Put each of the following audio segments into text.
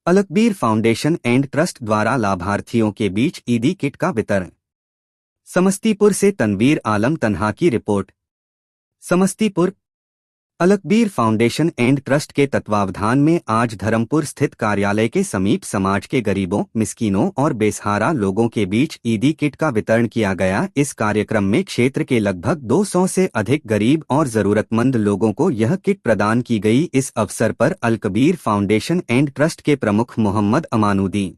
Al Kabir foundation and trust द्वारा लाभार्थियों के बीच ईदी किट का वितरण। समस्तीपुर से तनवीर आलम तन्हा की report. Samastipur. Al Kabir foundation and trust के तत्वावधान में आज धर्मपुर स्थित कार्यालय के समीप समाज के गरीबों, मिस्कीनों और बेसहारा लोगों के बीच ईदी किट का वितरण किया गया। इस कार्यक्रम में क्षेत्र के लगभग 200 से अधिक गरीब और जरूरतमंद लोगों को यह किट प्रदान की गई। इस अवसर पर अलकबीर फाउंडेशन एंड ट्रस्ट के प्रमुख मोहम्मद अमानुद्दीन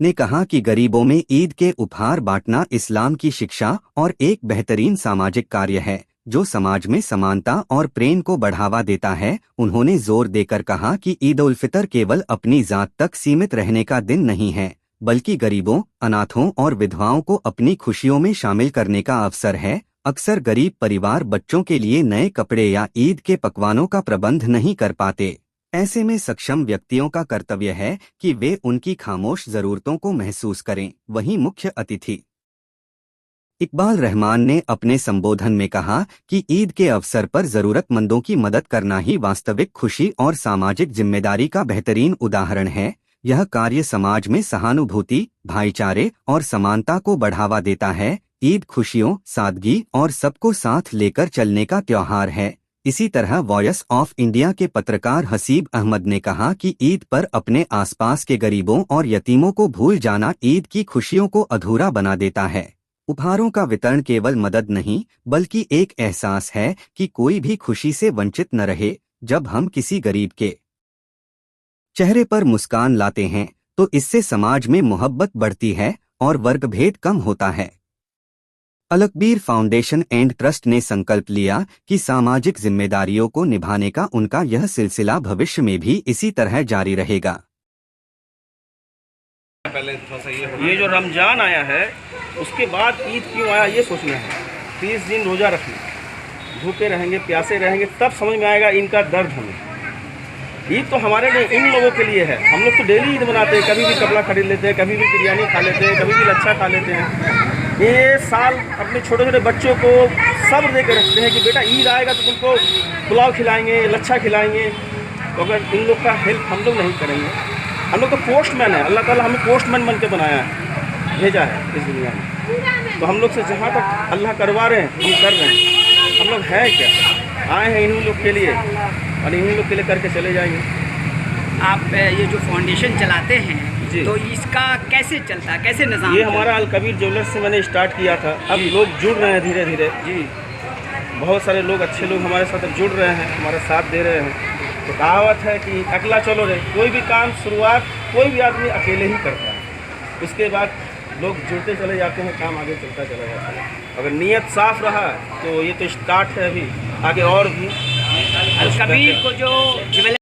ने कहा कि गरीबों में ईद के उपहार बांटना इस्लाम की शिक्षा और एक बेहतरीन सामाजिक कार्य है जो समाज में समानता और प्रेम को बढ़ावा देता है। उन्होंने जोर देकर कहा कि ईद उल फितर केवल अपनी जात तक सीमित रहने का दिन नहीं है, बल्कि गरीबों, अनाथों और विधवाओं को अपनी खुशियों में शामिल करने का अवसर है। अक्सर गरीब परिवार बच्चों के लिए नए कपड़े या ईद के पकवानों का प्रबंध नहीं कर पाते। ऐसे में सक्षम व्यक्तियों का कर्तव्य है कि वे उनकी खामोश जरूरतों को महसूस करें। वहीं मुख्य अतिथि इकबाल रहमान ने अपने संबोधन में कहा कि ईद के अवसर पर जरूरतमंदों की मदद करना ही वास्तविक खुशी और सामाजिक जिम्मेदारी का बेहतरीन उदाहरण है। यह कार्य समाज में सहानुभूति, भाईचारे और समानता को बढ़ावा देता है। ईद खुशियों, सादगी और सबको साथ लेकर चलने का त्योहार है। इसी तरह वॉइस ऑफ इंडिया के पत्रकार हसीब अहमद ने कहा कि ईद पर अपने आसपास के गरीबों और यतीमों को भूल जाना ईद की खुशियों को अधूरा बना देता है। उपहारों का वितरण केवल मदद नहीं, बल्कि एक एहसास है कि कोई भी खुशी से वंचित न रहे। जब हम किसी गरीब के चेहरे पर मुस्कान लाते हैं तो इससे समाज में मोहब्बत बढ़ती है और वर्गभेद कम होता है। अलकबीर फाउंडेशन एंड ट्रस्ट ने संकल्प लिया कि सामाजिक जिम्मेदारियों को निभाने का उनका यह सिलसिला भविष्य में भी इसी तरह जारी रहेगा। पहले ये जो रमज़ान आया है उसके बाद ईद क्यों आया ये सोचना है। 30 दिन रोज़ा रखना, भूखे रहेंगे, प्यासे रहेंगे, तब समझ में आएगा इनका दर्द हमें। ईद तो हमारे लिए, इन लोगों के लिए है। हम लोग तो डेली ईद मनाते हैं, कभी भी कपड़ा खरीद लेते हैं, कभी भी बिरयानी खा लेते हैं, कभी भी लच्छा खा लेते हैं। ये साल अपने छोटे छोटे बच्चों को सब्र दे के रखते हैं कि बेटा ईद आएगा तो तुमको पुलाव खिलाएंगे, लच्छा खिलाएंगे। तो अगर इन लोग का हेल्प हम लोग नहीं करेंगे, हम लोग तो पोस्टमैन है, अल्लाह ताला हमें पोस्टमैन बन के बनाया है, भेजा है इस दुनिया में। तो हम लोग से जहाँ तक अल्लाह करवा रहे हैं हम कर रहे हैं। हम लोग हैं क्या, आए हैं इन्हीं लोग के लिए और इन्हीं लोग के लिए करके चले जाएंगे। आप ये जो फाउंडेशन चलाते हैं तो इसका कैसे चलता है, कैसे निज़ाम? ये हमारा अलकबीर ज्वेलर्स से मैंने स्टार्ट किया था। अब लोग जुड़ रहे हैं धीरे धीरे जी। बहुत सारे लोग, अच्छे लोग हमारे साथ अब जुड़ रहे हैं, हमारा साथ दे रहे हैं। तो कहावत है कि अकेला चलो रे। कोई भी काम शुरुआत कोई भी आदमी अकेले ही करता है, उसके बाद लोग जुड़ते चले जाते हैं, काम आगे चलता चला जाता है। अगर नीयत साफ रहा तो ये तो स्टार्ट है, अभी आगे और भी। अलकबीर को जो